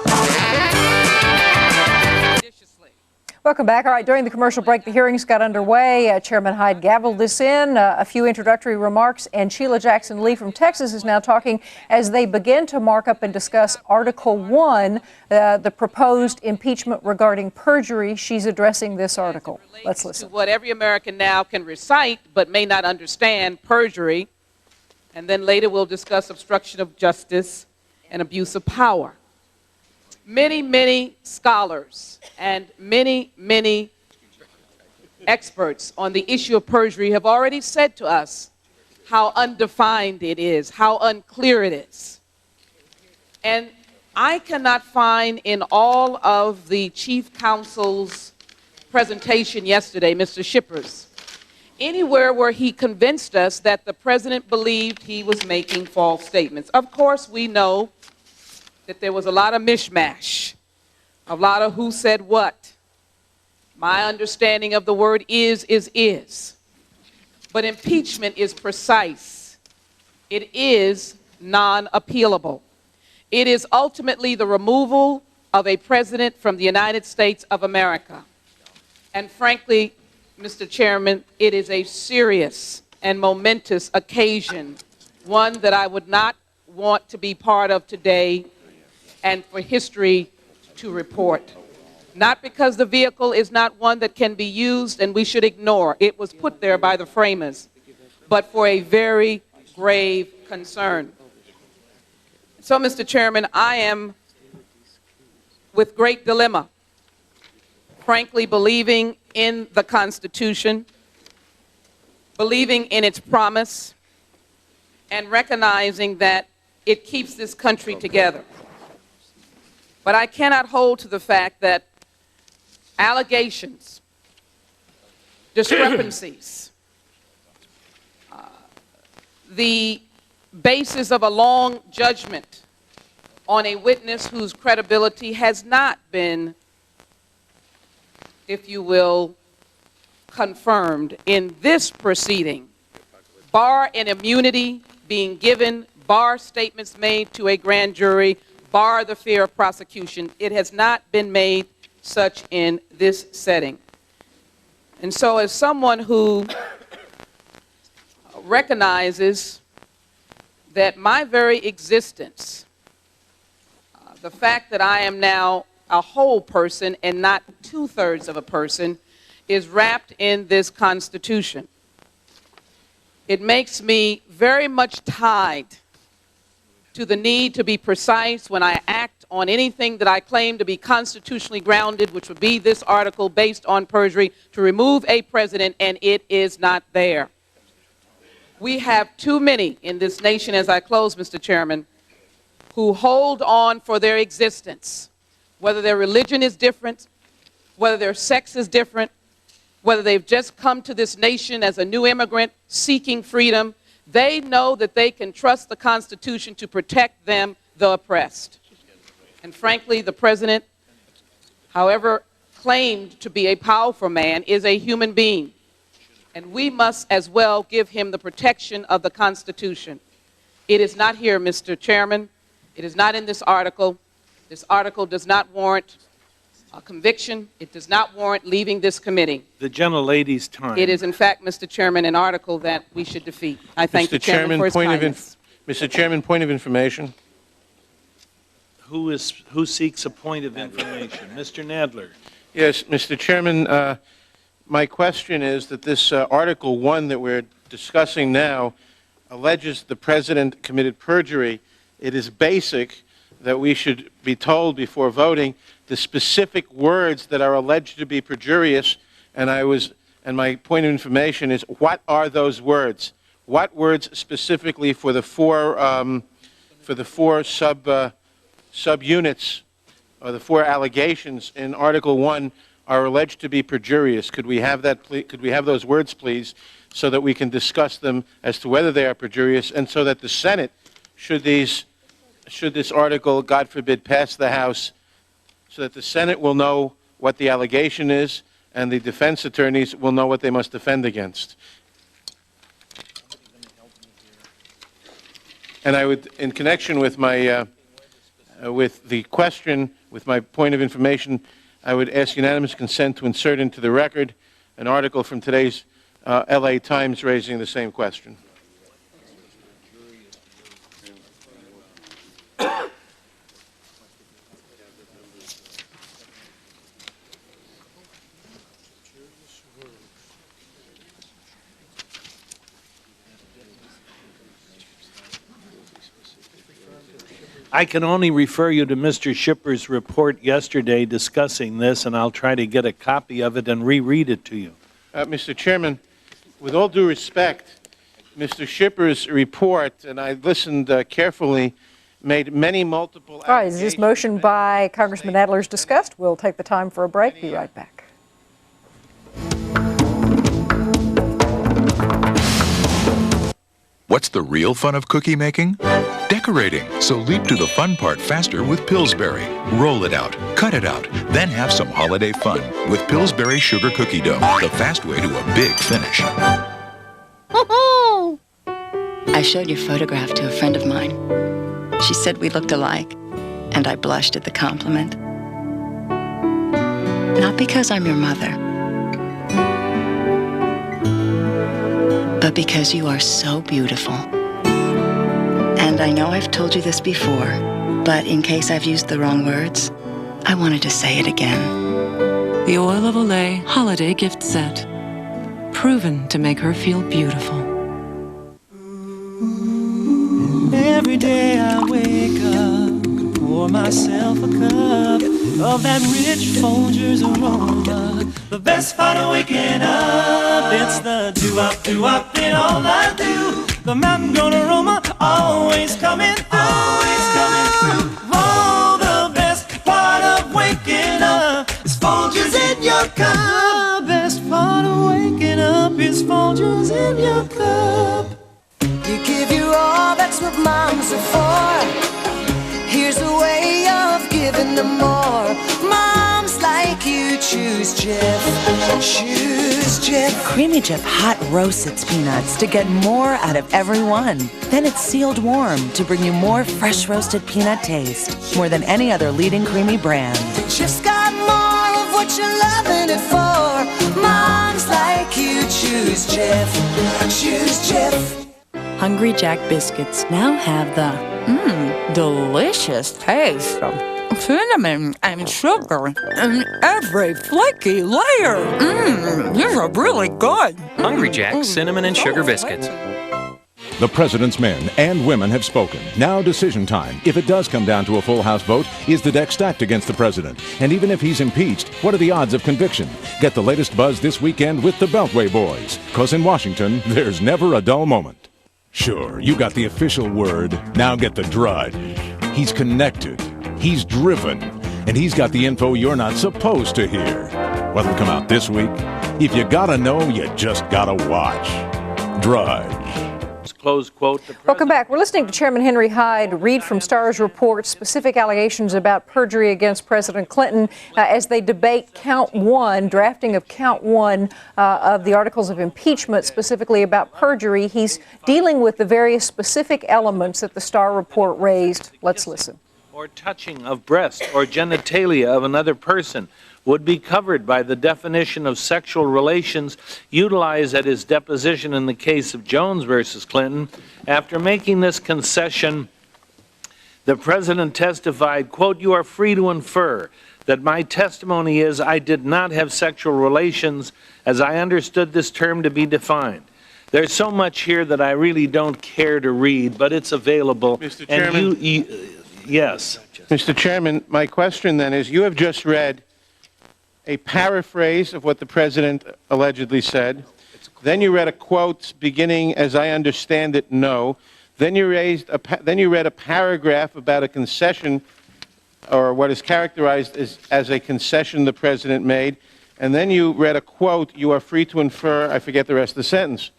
Welcome back. All right, during the commercial break, the hearings got underway. Chairman Hyde gavelled this in, a few introductory remarks, and Sheila Jackson Lee from Texas is now talking as they begin to mark up and discuss Article 1, the proposed impeachment regarding perjury. She's addressing this article. Let's listen. To what every American now can recite but may not understand, perjury, and then later we'll discuss obstruction of justice and abuse of power. Many scholars and many experts on the issue of perjury have already said to us how undefined it is, how unclear it is. And I cannot find in all of the chief counsel's presentation yesterday, Mr. Shippers, anywhere where he convinced us that the president believed he was making false statements. Of course, we know that there was a lot of mishmash, a lot of who said what. My understanding of the word is. But impeachment is precise. It is non-appealable. It is ultimately the removal of a president from the United States of America. And frankly, Mr. Chairman, it is a serious and momentous occasion, one that I would not want to be part of today and for history to report. Not because the vehicle is not one that can be used and we should ignore. It was put there by the framers, but for a very grave concern. So, Mr. Chairman, I am with great dilemma, frankly, believing in the Constitution, believing in its promise, and recognizing that it keeps this country together. But I cannot hold to the fact that allegations, discrepancies, the basis of a long judgment on a witness whose credibility has not been, if you will, confirmed in this proceeding, bar an immunity being given, bar statements made to a grand jury, bar the fear of prosecution. It has not been made such in this setting. And so as someone who recognizes that my very existence, the fact that I am now a whole person and not two-thirds of a person, is wrapped in this Constitution. It makes me very much tied to the need to be precise when I act on anything that I claim to be constitutionally grounded, which would be this article based on perjury, to remove a president, and it is not there. We have too many in this nation, as I close, Mr. Chairman, who hold on for their existence, whether their religion is different, whether their sex is different, whether they've just come to this nation as a new immigrant seeking freedom. They know that they can trust the Constitution to protect them, the oppressed. And frankly, the president, however claimed to be a powerful man, is a human being. And we must as well give him the protection of the Constitution. It is not here, Mr. Chairman. It is not in this article. This article does not warrant a conviction. It does not warrant leaving this committee. The gentlelady's time. It is, in fact, Mr. Chairman, an article that we should defeat. I thank the chairman for his kindness. Mr. Chairman, point of information. Who seeks a point of information? Mr. Nadler. Yes, Mr. Chairman, my question is that this Article 1 that we're discussing now alleges the president committed perjury. It is basic that we should be told before voting the specific words that are alleged to be perjurious, and my point of information is, what are those words? What words specifically for the four subunits or the four allegations in Article 1 are alleged to be perjurious? Could we have that? Could we have those words, please, so that we can discuss them as to whether they are perjurious, and so that the Senate, should this article, God forbid, pass the House, so that the Senate will know what the allegation is, and the defense attorneys will know what they must defend against. And I would, in connection with my, with the question, with my point of information, I would ask unanimous consent to insert into the record an article from today's LA Times raising the same question. I can only refer you to Mr. Schipper's report yesterday discussing this, and I'll try to get a copy of it and reread it to you. Mr. Chairman, with all due respect, Mr. Schipper's report, and I listened carefully, made multiple... All right, is this motion by Congressman Nadler discussed? We'll take the time for a break. Be right back. What's the real fun of cookie making? Decorating. So leap to the fun part faster with Pillsbury. Roll it out, cut it out, then have some holiday fun with Pillsbury Sugar Cookie Dough, the fast way to a big finish. I showed your photograph to a friend of mine. She said we looked alike, and I blushed at the compliment. Not because I'm your mother, but because you are so beautiful. And I know I've told you this before, but in case I've used the wrong words, I wanted to say it again. The Oil of Olay Holiday Gift Set. Proven to make her feel beautiful. Every day I wake up, pour myself a cup of that rich Folgers aroma. The best part of waking up, it's the doo-wop in all I do. The mountain grown aroma always coming through, Oh, the best part of waking up is Folgers in your cup. The best part of waking up is Folgers in your cup. You give your all, that's what moms are for. Here's a way of giving them more. Moms like you, choose Jif. Choose Jif. Creamy Jif hot roasted peanuts to get more out of every one. Then it's sealed warm to bring you more fresh roasted peanut taste. More than any other leading creamy brand. Jif's got more of what you're loving it for. Moms like you, choose Jif. Choose Jif. Hungry Jack biscuits now have the delicious taste of cinnamon and sugar in every flaky layer. These are really good. Hungry Jack cinnamon and sugar biscuits. The president's men and women have spoken. Now decision time. If it does come down to a full House vote, is the deck stacked against the president? And even if he's impeached, what are the odds of conviction? Get the latest buzz this weekend with the Beltway Boys. 'Cause in Washington, there's never a dull moment. Sure, you got the official word. Now get the drudge. He's connected. He's driven. And he's got the info you're not supposed to hear. What'll come out this week? If you gotta know, you just gotta watch. Drudge. close quote. Welcome back. We're listening to Chairman Henry Hyde read from Starr's report specific allegations about perjury against President Clinton as they debate count one, drafting of count one of the articles of impeachment, specifically about perjury. He's dealing with the various specific elements that the Starr report raised. Let's listen. Or touching of breast or genitalia of another person would be covered by the definition of sexual relations utilized at his deposition in the case of Jones versus Clinton. After making this concession, the president testified, quote, "You are free to infer that my testimony is I did not have sexual relations as I understood this term to be defined." There's so much here that I really don't care to read, but it's available. Mr. Chairman, yes. Mr. Chairman, my question then is, you have just read a paraphrase of what the president allegedly said. Then you read a quote beginning, "As I understand it, no." Then you read a paragraph about a concession, or what is characterized as a concession the president made. And then you read a quote, "You are free to infer," I forget the rest of the sentence.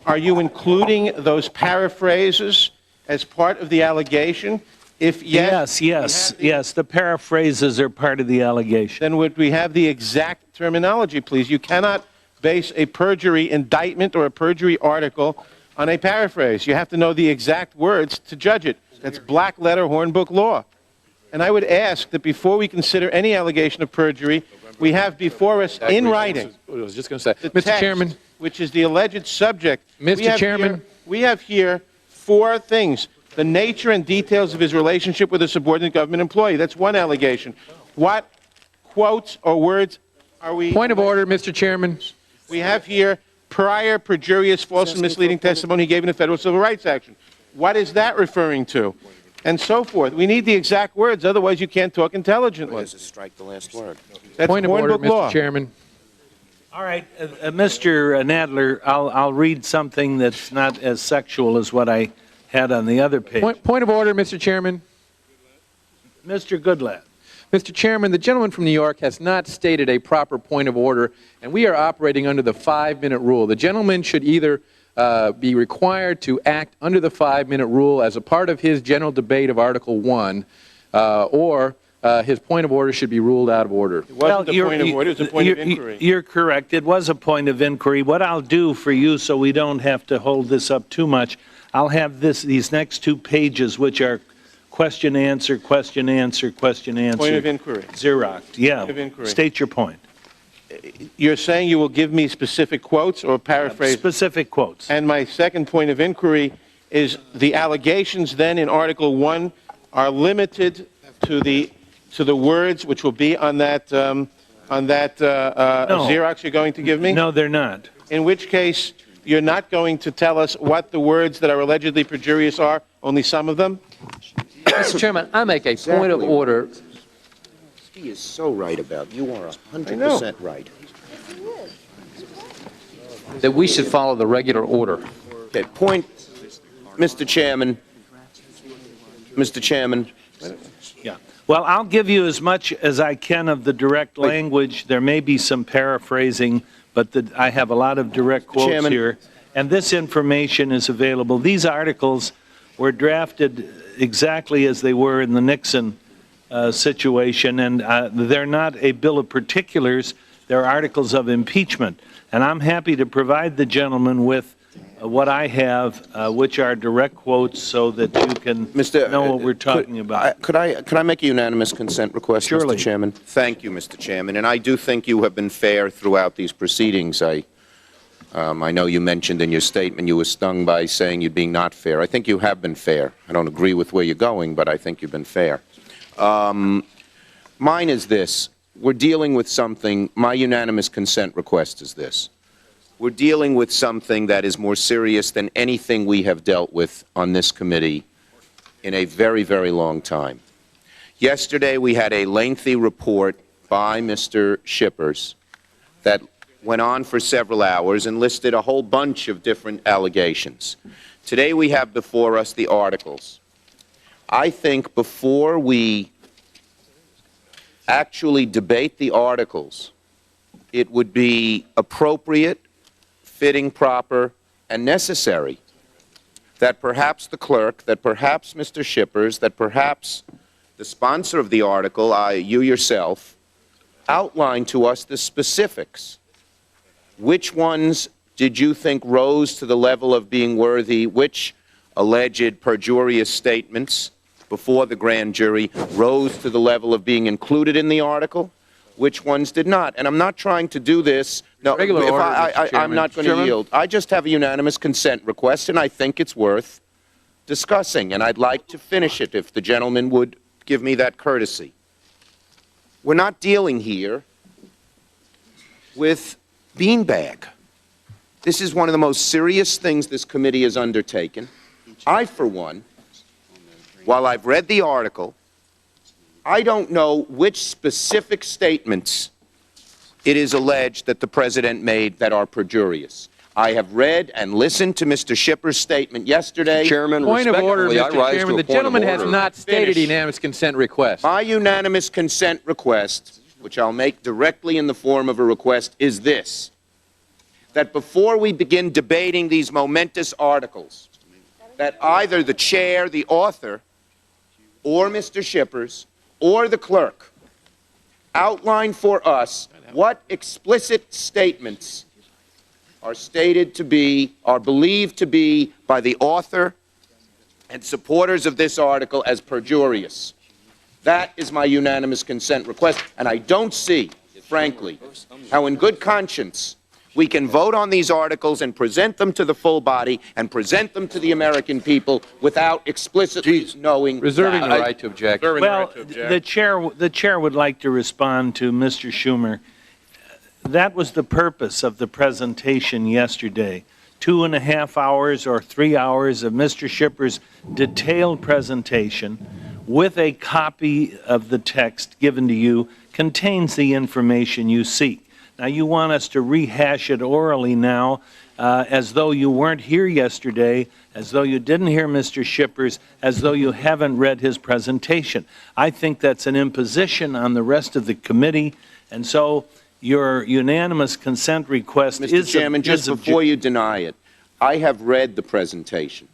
Are you including those paraphrases as part of the allegation? If yes, yes, the paraphrases are part of the allegation. Then would we have the exact terminology, please? You cannot base a perjury indictment or a perjury article on a paraphrase. You have to know the exact words to judge it. That's black letter Hornbook law. And I would ask that before we consider any allegation of perjury, we have before us in writing. I was just going to say, the Mr. text, Chairman, which is the alleged subject. Mr. Chairman, we have here four things. The nature and details of his relationship with a subordinate government employee. That's one allegation. What quotes or words are we... Point of order, Mr. Chairman. We have here prior perjurious, false, and misleading testimony he gave in a federal civil rights action. What is that referring to? And so forth. We need the exact words, otherwise you can't talk intelligently. Strike the last word. That's Point of order, Hornbook law. Mr. Chairman. All right, Mr. Nadler, I'll read something that's not as sexual as what I had on the other page. Point of order, Mr. Chairman. Mr. Goodlatte. Mr. Chairman, the gentleman from New York has not stated a proper point of order, and we are operating under the 5-minute rule. The gentleman should either be required to act under the 5-minute rule as a part of his general debate of Article 1, or his point of order should be ruled out of order. It wasn't a point of order, it was a point of inquiry. You're correct. It was a point of inquiry. What I'll do for you, so we don't have to hold this up too much, I'll have these next 2 pages, which are question, answer, question, answer, question, answer. Point of inquiry. Xeroxed, yeah. Point of inquiry. State your point. You're saying you will give me specific quotes or paraphrase? Specific quotes. And my second point of inquiry is the allegations then in Article 1 are limited to the words which will be on that Xerox you're going to give me? No, they're not. In which case, you're not going to tell us what the words that are allegedly perjurious are, only some of them? Mr. Chairman, I make a point of order. He is so right about you are 100% right. That we should follow the regular order. Okay, point, Mr. Chairman. Mr. Chairman. Yeah. Well, I'll give you as much as I can of the direct language. There may be some paraphrasing, but I have a lot of direct quotes here. And this information is available. These articles were drafted exactly as they were in the Nixon situation, and they're not a bill of particulars. They're articles of impeachment. And I'm happy to provide the gentleman with what I have, which are direct quotes, so that you can know what we're talking about. Could I make a unanimous consent request, Surely. Mr. Chairman? Thank you, Mr. Chairman. And I do think you have been fair throughout these proceedings. I know you mentioned in your statement you were stung by saying you're being not fair. I think you have been fair. I don't agree with where you're going, but I think you've been fair. Mine is this. We're dealing with something, my unanimous consent request is this. We're dealing with something that is more serious than anything we have dealt with on this committee in a very, very long time. Yesterday we had a lengthy report by Mr. Shippers that went on for several hours and listed a whole bunch of different allegations. Today we have before us the articles. I think before we actually debate the articles, it would be appropriate, fitting, proper, and necessary that perhaps the clerk, that perhaps Mr. Shippers, that perhaps the sponsor of the article, you yourself, outline to us the specifics. Which ones did you think rose to the level of being worthy? Which alleged perjurious statements before the grand jury rose to the level of being included in the article? Which ones did not? And I'm not trying to do this. No, I'm not going to yield. I just have a unanimous consent request, and I think it's worth discussing. And I'd like to finish it if the gentleman would give me that courtesy. We're not dealing here with beanbag. This is one of the most serious things this committee has undertaken. I, for one, while I've read the article, I don't know which specific statements it is alleged that the President made that are perjurious. I have read and listened to Mr. Shipper's statement yesterday. Chairman, point of order, Mr. Chairman. The gentleman has not stated unanimous consent request. My unanimous consent request, which I'll make directly in the form of a request, is this: that before we begin debating these momentous articles, that either the chair, the author, or Mr. Shippers, or the clerk outline for us what explicit statements are stated to be, are believed to be by the author and supporters of this article as perjurious. That is my unanimous consent request, and I don't see, frankly, how in good conscience we can vote on these articles and present them to the full body and present them to the American people without explicitly knowing reserving the right to object. Well, the chair would like to respond to Mr. Schumer. That was the purpose of the presentation yesterday. 2.5 hours or 3 hours of Mr. Shipper's detailed presentation with a copy of the text given to you contains the information you seek. Now, you want us to rehash it orally now as though you weren't here yesterday, as though you didn't hear Mr. Shippers, as though you haven't read his presentation. I think that's an imposition on the rest of the committee, and so your unanimous consent request is... Mr. Chairman, just before you deny it, I have read the presentation.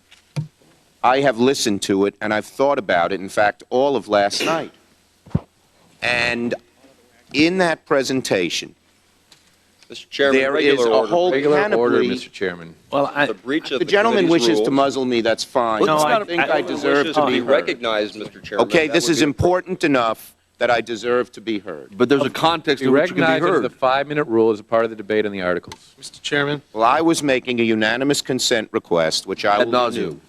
I have listened to it, and I've thought about it, in fact, all of last night. And in that presentation, Mr. Chairman, there is a whole panoply. Order, Mr. Chairman. Well, the gentleman wishes to muzzle me, that's fine. Well, I think I deserve to be heard. recognized, Mr. Chairman. Okay, this is important enough that I deserve to be heard. But there's a context in which you can be heard. The 5-minute rule is a part of the debate on the articles. Mr. Chairman? Well, I was making a unanimous consent request, which I will renew.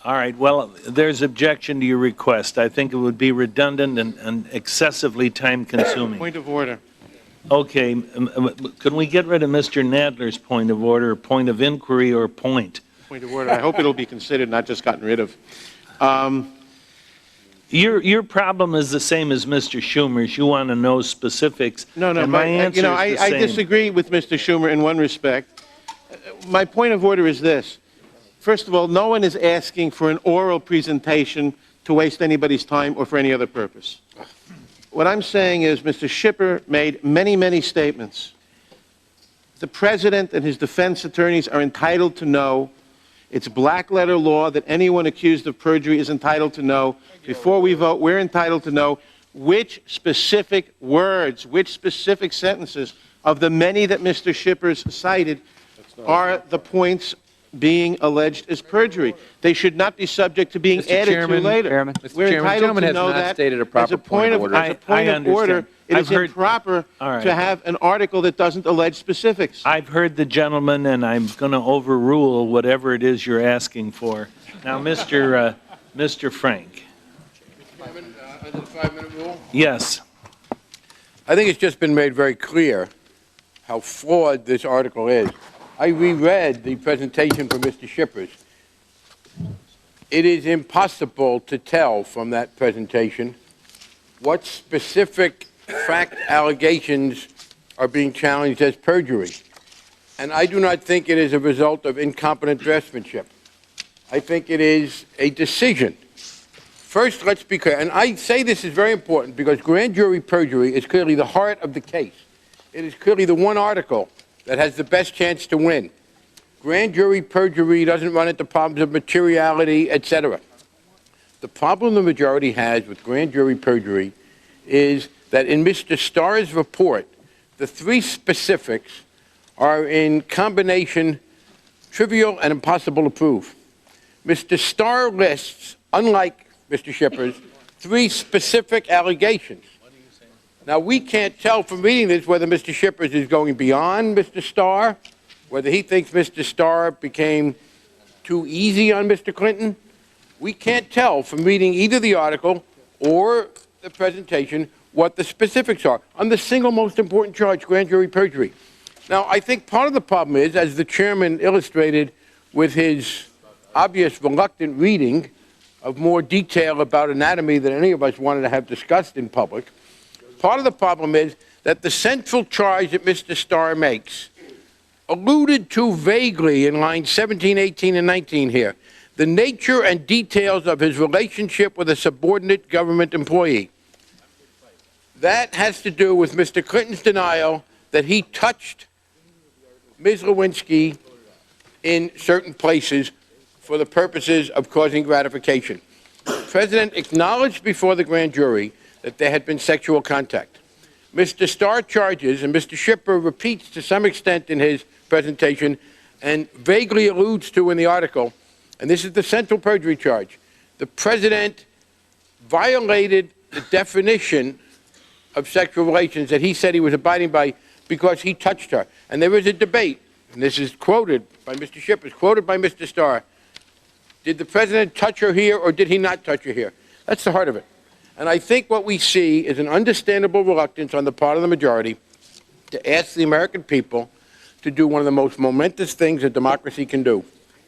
All right, well, there's objection to your request. I think it would be redundant and excessively time-consuming. Point of order. Okay, can we get rid of Mr. Nadler's point of order, point of inquiry, or point? Point of order. I hope it'll be considered, not just gotten rid of. Your problem is the same as Mr. Schumer's. You want to know specifics. No, and my answer is the I same. disagree with Mr. Schumer in one respect. My point of order is this. First of all, no one is asking for an oral presentation to waste anybody's time or for any other purpose. What I'm saying is Mr. Shipper made many, many statements. The President and his defense attorneys are entitled to know. It's black-letter law that anyone accused of perjury is entitled to know. Before we vote, we're entitled to know which specific words, which specific sentences of the many that Mr. Shippers cited are the points being alleged as perjury. They should not be subject to being added to later. We're entitled to know that as a point of order. It is improper to have an article that doesn't allege specifics. I've heard the gentleman, and I'm going to overrule whatever it is you're asking for. Now, Mr. Frank. Under the 5-minute rule? Yes. I think it's just been made very clear how flawed this article is. I reread the presentation from Mr. Shippers. It is impossible to tell from that presentation what specific fact allegations are being challenged as perjury. And I do not think it is a result of incompetent draftsmanship. I think it is a decision. First, let's be clear, and I say this is very important because grand jury perjury is clearly the heart of the case. It is clearly the one article that has the best chance to win. grand jury perjury doesn't run into problems of materiality, etc. The problem the majority has with grand jury perjury is that in Mr. Starr's report, the three specifics are in combination trivial and impossible to prove. Mr. Starr lists, unlike Mr. Shippers, three specific allegations. Now, we can't tell from reading this whether Mr. Shippers is going beyond Mr. Starr, whether he thinks Mr. Starr became too easy on Mr. Clinton. We can't tell from reading either the article or the presentation what the specifics are on the single most important charge, grand jury perjury. Now, I think part of the problem is, as the chairman illustrated with his obvious reluctant reading of more detail about anatomy than any of us wanted to have discussed in public, part of the problem is that the central charge that Mr. Starr makes, alluded to vaguely in lines 17, 18, and 19 here, the nature and details of his relationship with a subordinate government employee. That has to do with Mr. Clinton's denial that he touched Ms. Lewinsky in certain places for the purposes of causing gratification. The President acknowledged before the grand jury that there had been sexual contact. Mr. Starr charges, and Mr. Shipper repeats to some extent in his presentation and vaguely alludes to in the article, and this is the central perjury charge, the President violated the definition of sexual relations that he said he was abiding by because he touched her. And there is a debate, and this is quoted by Mr. Shipper, quoted by Mr. Starr. Did the President touch her here or did he not touch her here? That's the heart of it. And I think what we see is an understandable reluctance on the part of the majority to ask the American people to do one of the most momentous things a democracy can do.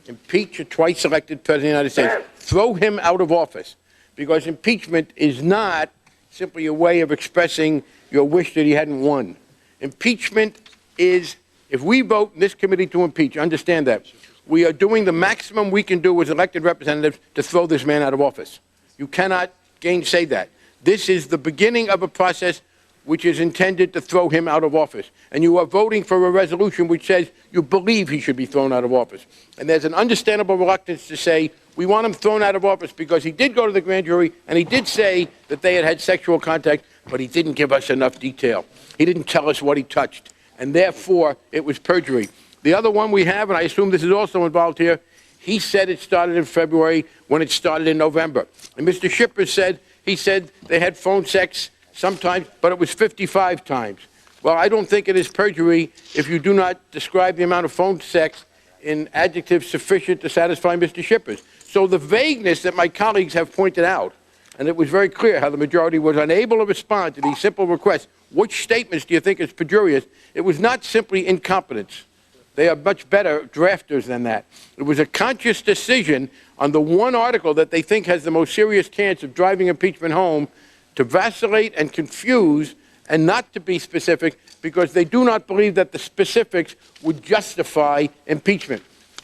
Impeach a twice-elected President of the United States. Throw him out of office. Because impeachment is not simply a way of expressing your wish that he hadn't won. Impeachment is, if we vote in this committee to impeach, understand that, we are doing the maximum we can do as elected representatives to throw this man out of office. You cannot gainsay that. This is the beginning of a process which is intended to throw him out of office. And you are voting for a resolution which says you believe he should be thrown out of office. And there's an understandable reluctance to say, we want him thrown out of office because he did go to the grand jury and he did say that they had had sexual contact, but he didn't give us enough detail. He didn't tell us what he touched. And therefore, it was perjury. The other one we have, and I assume this is also involved here, he said it started in February when it started in November. And Mr. Shipper said, he said they had phone sex sometimes, but it was 55 times. Well, I don't think it is perjury if you do not describe the amount of phone sex in adjectives sufficient to satisfy Mr. Shippers. So the vagueness that my colleagues have pointed out, and it was very clear how the majority was unable to respond to these simple requests, which statements do you think is perjurious? It was not simply incompetence. They are much better drafters than that. It was a conscious decision on the one article that they think has the most serious chance of driving impeachment home to vacillate and confuse and not to be specific because they do not believe that the specifics would justify impeachment.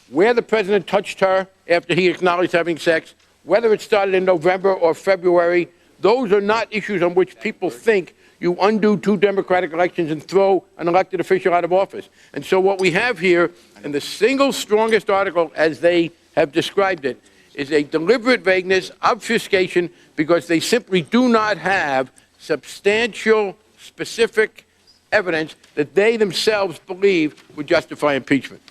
Where the President touched her after he acknowledged having sex, whether it started in November or February, those are not issues on which people think you undo two Democratic elections and throw an elected official out of office. And so what we have here, in the single strongest article as they have described it, is a deliberate vagueness, obfuscation, because they simply do not have substantial, specific evidence that they themselves believe would justify impeachment.